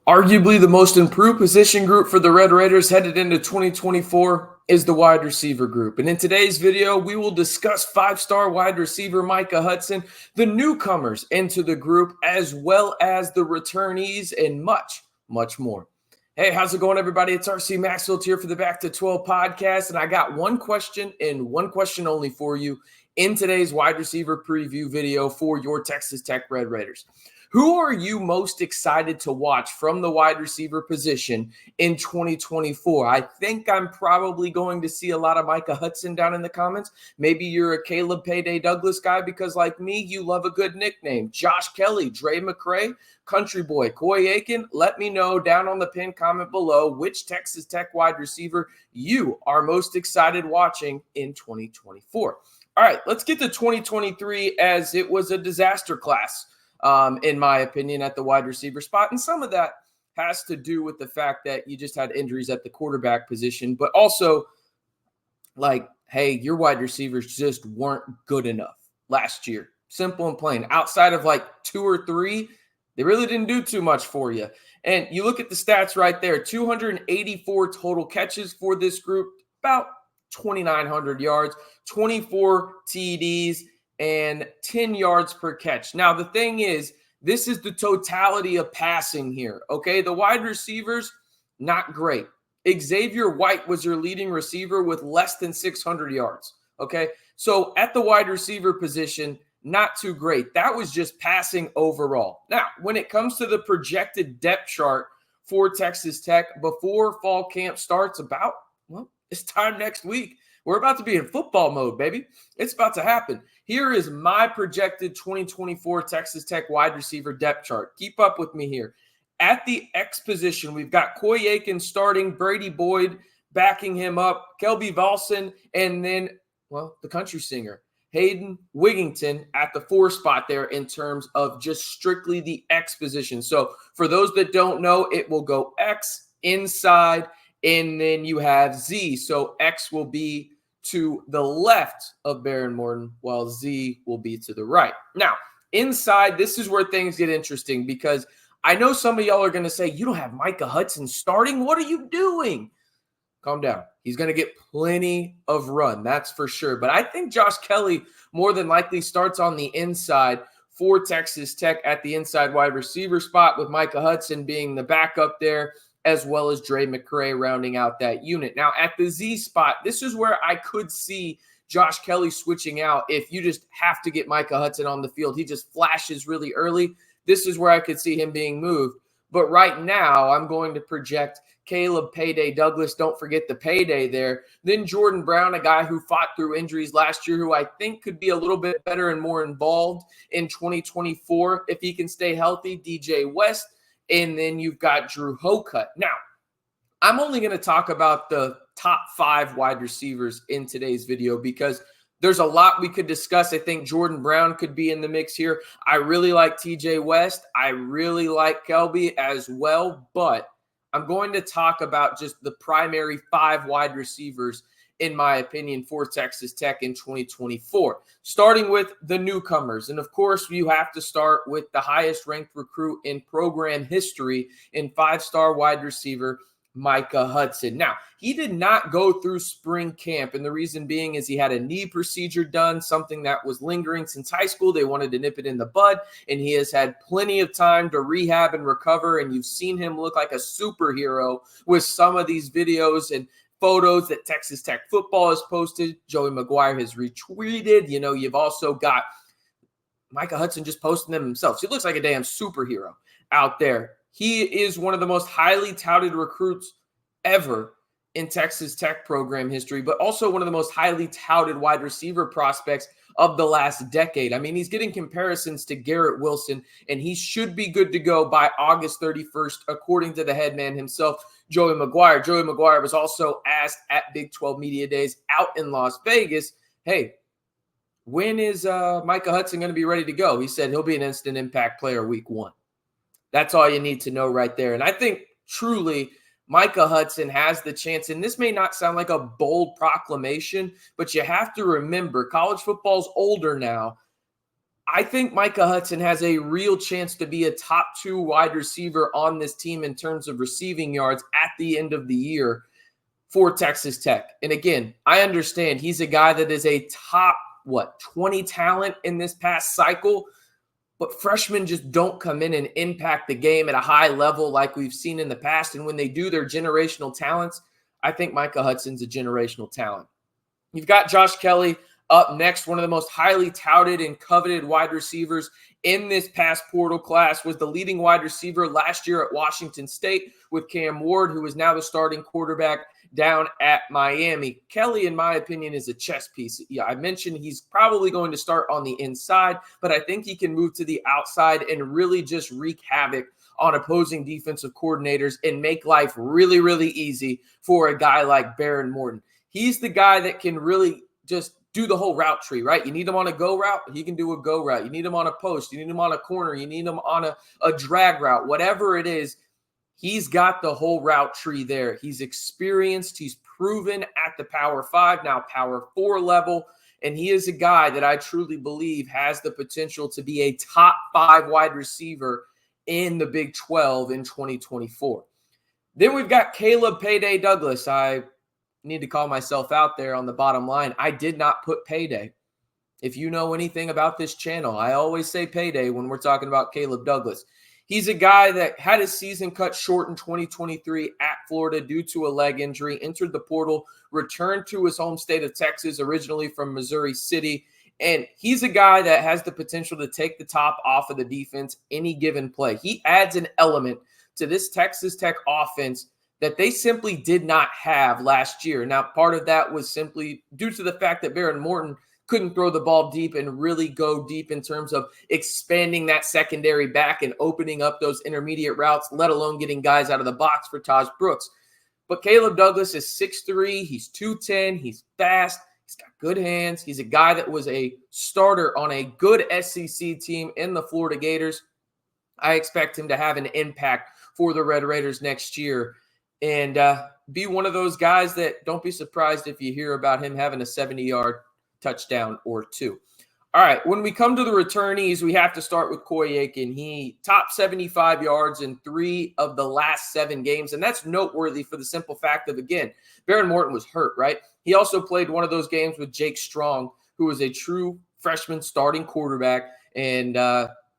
Arguably the most improved position group for the Red Raiders headed into 2024 is the wide receiver group. And in today's video, we will discuss five-star wide receiver Micah Hudson, the newcomers into the group, as well as the returnees and much, much more. Hey, how's it going, everybody? It's RC Maxfield here for the Back to 12 podcast, and I got one question and one question only for you in today's wide receiver preview video for your Texas Tech Red Raiders. Who are you most excited to watch from the wide receiver position in 2024? I think I'm probably going to see a lot of Micah Hudson down in the comments. Maybe you're a Caleb Payday Douglas guy because, like me, you love a good nickname. Josh Kelly, Drae McCray, Country Boy, Eakin. Let me know down on the pinned comment below which Texas Tech wide receiver you are most excited watching in 2024. All right, let's get to 2023 as it was a disaster class. In my opinion, at the wide receiver spot. And some of that has to do with the fact that you just had injuries at the quarterback position, but also like, hey, your wide receivers just weren't good enough last year. Simple and plain. Outside of like 2 or 3, they really didn't do too much for you. And you look at the stats right there, 284 total catches for this group, about 2,900 yards, 24 TDs, and 10 yards per catch. Now, the thing is, this is the totality of passing here, okay? The wide receivers, not great. Xavier White was your leading receiver with less than 600 yards, okay? So at the wide receiver position, not too great. That was just passing overall. Now, when it comes to the projected depth chart for Texas Tech before fall camp starts it's time next week. We're about to be in football mode, baby. It's about to happen. Here is my projected 2024 Texas Tech wide receiver depth chart. Keep up with me here. At the X position, we've got Eakin starting, Brady Boyd backing him up, Kelby Vaslin, and then, the country singer, Haydon Wiginton at the 4 spot there in terms of just strictly the X position. So for those that don't know, it will go X inside, and then you have Z. So X will be to the left of Baron Morton, while Z will be to the right. Now, inside, this is where things get interesting because I know some of y'all are going to say, you don't have Micah Hudson starting. What are you doing? Calm down. He's going to get plenty of run, that's for sure. But I think Josh Kelly more than likely starts on the inside for Texas Tech at the inside wide receiver spot, with Micah Hudson being the backup there, as well as Drae McCray rounding out that unit. Now, at the Z spot, this is where I could see Josh Kelly switching out if you just have to get Micah Hudson on the field. He just flashes really early. This is where I could see him being moved. But right now, I'm going to project Caleb Payday Douglas. Don't forget the payday there. Then Jordan Brown, a guy who fought through injuries last year, who I think could be a little bit better and more involved in 2024 if he can stay healthy. DJ West. And then you've got Drew Hocutt. Now, I'm only going to talk about the top 5 wide receivers in today's video because there's a lot we could discuss. I think Jordan Brown could be in the mix here. I really like TJ West. I really like Kelby as well. But I'm going to talk about just the primary 5 wide receivers, in my opinion, for Texas Tech in 2024, starting with the newcomers. And of course, you have to start with the highest ranked recruit in program history in 5-star wide receiver, Micah Hudson. Now, he did not go through spring camp, and the reason being is he had a knee procedure done, something that was lingering since high school. They wanted to nip it in the bud, and he has had plenty of time to rehab and recover, and you've seen him look like a superhero with some of these videos and photos that Texas Tech football has posted. Joey McGuire has retweeted. You've also got Micah Hudson just posting them himself. So he looks like a damn superhero out there. He is one of the most highly touted recruits ever in Texas Tech program history, but also one of the most highly touted wide receiver prospects of the last decade. I mean, he's getting comparisons to Garrett Wilson, and he should be good to go by August 31st, according to the head man himself, Joey McGuire. Joey McGuire was also asked at Big 12 Media Days out in Las Vegas, hey, when is Micah Hudson going to be ready to go? He said he'll be an instant impact player week 1. That's all you need to know right there. And I think truly Micah Hudson has the chance, and this may not sound like a bold proclamation, but you have to remember college football's older now. I think Micah Hudson has a real chance to be a top 2 wide receiver on this team in terms of receiving yards at the end of the year for Texas Tech. And again, I understand he's a guy that is a top, 20 talent in this past cycle, but freshmen just don't come in and impact the game at a high level like we've seen in the past. And when they do, they're generational talents. I think Micah Hudson's a generational talent. You've got Josh Kelly up next, one of the most highly touted and coveted wide receivers in this past portal class, was the leading wide receiver last year at Washington State with Cam Ward, who is now the starting quarterback down at Miami. Kelly, in my opinion, is a chess piece. Yeah, I mentioned he's probably going to start on the inside, but I think he can move to the outside and really just wreak havoc on opposing defensive coordinators and make life really, really easy for a guy like Baron Morton. He's the guy that can really just do the whole route tree, right? You need him on a go route, he can do a go route. You need him on a post, you need him on a corner, you need him on a drag route, whatever it is. He's got the whole route tree there. He's experienced, he's proven at the Power 5, now Power 4 level, and he is a guy that I truly believe has the potential to be a top 5 wide receiver in the Big 12 in 2024. Then we've got Caleb Payday Douglas. I need to call myself out there on the bottom line. I did not put Payday. If you know anything about this channel, I always say Payday when we're talking about Caleb Douglas. He's a guy that had his season cut short in 2023 at Florida due to a leg injury, entered the portal, returned to his home state of Texas, originally from Missouri City. And he's a guy that has the potential to take the top off of the defense any given play. He adds an element to this Texas Tech offense that they simply did not have last year. Now, part of that was simply due to the fact that Baron Morton couldn't throw the ball deep and really go deep in terms of expanding that secondary back and opening up those intermediate routes, let alone getting guys out of the box for Taj Brooks. But Caleb Douglas is 6'3", he's 210, he's fast, he's got good hands. He's a guy that was a starter on a good SEC team in the Florida Gators. I expect him to have an impact for the Red Raiders next year and be one of those guys that don't be surprised if you hear about him having a 70-yard touchdown or 2. All right, when we come to the returnees, we have to start with Coy Eakin. He topped 75 yards in 3 of the last 7 games, and that's noteworthy for the simple fact of, again, Baron Morton was hurt, right? He also played one of those games with Jake Strong, who was a true freshman starting quarterback, and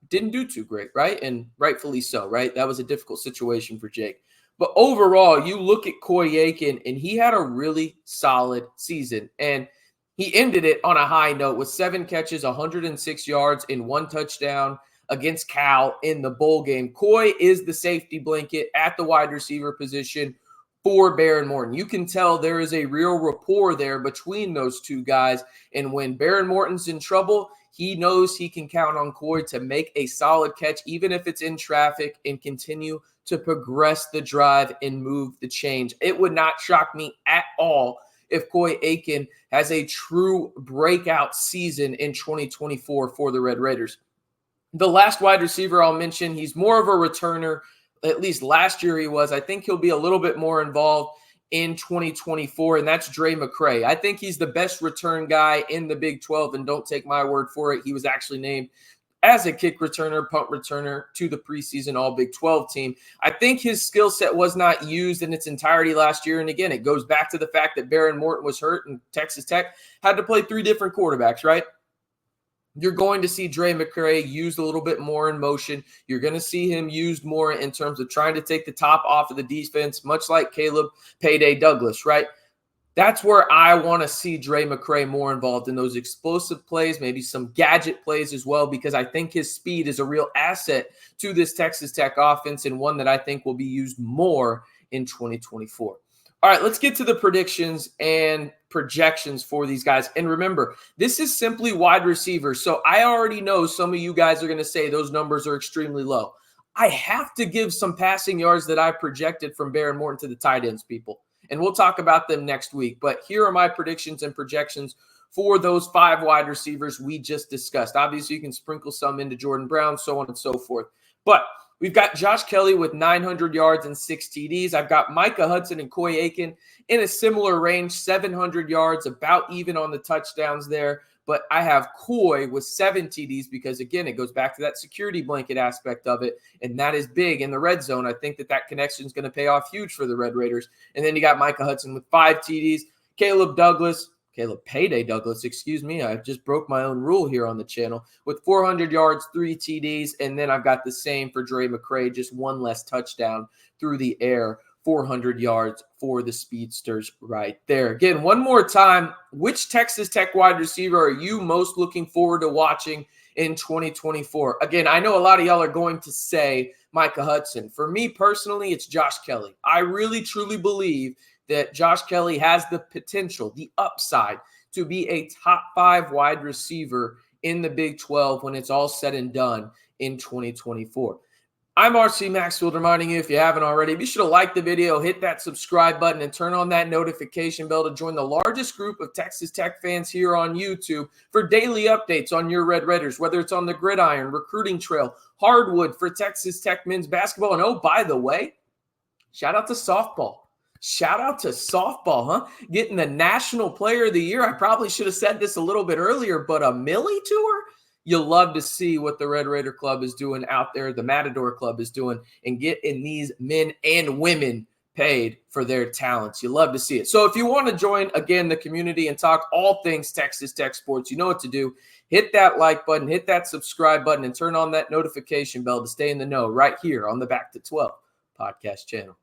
didn't do too great, right? And rightfully so, right? That was a difficult situation for Jake. But overall, you look at Coy Eakin, and he had a really solid season. And he ended it on a high note with 7 catches, 106 yards, and 1 touchdown against Cal in the bowl game. Coy is the safety blanket at the wide receiver position for Baron Morton. You can tell there is a real rapport there between those two guys. And when Baron Morton's in trouble, he knows he can count on Coy to make a solid catch, even if it's in traffic, and continue to progress the drive and move the change. It would not shock me at all if Coy Eakin has a true breakout season in 2024 for the Red Raiders. The last wide receiver I'll mention, he's more of a returner. At least last year he was. I think he'll be a little bit more involved in 2024, and that's Drae McCray. I think he's the best return guy in the Big 12, and don't take my word for it. He was actually named as a kick returner, punt returner to the preseason All-Big 12 team. I think his skill set was not used in its entirety last year. And again, it goes back to the fact that Baron Morton was hurt and Texas Tech had to play 3 different quarterbacks, right? You're going to see Drae McCray used a little bit more in motion. You're going to see him used more in terms of trying to take the top off of the defense, much like Caleb Payday Douglas, right? That's where I want to see Drae McCray more involved in those explosive plays, maybe some gadget plays as well, because I think his speed is a real asset to this Texas Tech offense and one that I think will be used more in 2024. All right, let's get to the predictions and projections for these guys. And remember, this is simply wide receivers. So I already know some of you guys are going to say those numbers are extremely low. I have to give some passing yards that I projected from Baron Morton to the tight ends, people. And we'll talk about them next week. But here are my predictions and projections for those 5 wide receivers we just discussed. Obviously, you can sprinkle some into Jordan Brown, so on and so forth. But we've got Josh Kelly with 900 yards and 6 TDs. I've got Micah Hudson and Coy Eakin in a similar range, 700 yards, about even on the touchdowns there. but I have Coy with 7 TDs because, again, it goes back to that security blanket aspect of it, and that is big in the red zone. I think that connection is going to pay off huge for the Red Raiders. And then you got Micah Hudson with 5 TDs, Caleb Payday Douglas, excuse me. I just broke my own rule here on the channel with 400 yards, 3 TDs. And then I've got the same for Drae McCray, just 1 less touchdown through the air, 400 yards for the speedsters right there. Again, one more time, which Texas Tech wide receiver are you most looking forward to watching in 2024? Again, I know a lot of y'all are going to say Micah Hudson. For me personally, it's Josh Kelly. I really, truly believe that Josh Kelly has the potential, the upside to be a top 5 wide receiver in the Big 12 when it's all said and done in 2024. I'm RC Maxfield, reminding you, if you haven't already, be sure to like the video, hit that subscribe button, and turn on that notification bell to join the largest group of Texas Tech fans here on YouTube for daily updates on your Red Raiders, whether it's on the gridiron, recruiting trail, hardwood for Texas Tech men's basketball. And oh, by the way, shout out to softball. Shout out to softball, huh? Getting the National Player of the Year. I probably should have said this a little bit earlier, but a Millie Tour? You'll love to see what the Red Raider Club is doing out there, the Matador Club is doing, and getting these men and women paid for their talents. You love to see it. So if you want to join, again, the community and talk all things Texas Tech sports, you know what to do. Hit that like button, hit that subscribe button, and turn on that notification bell to stay in the know right here on the Back to 12 podcast channel.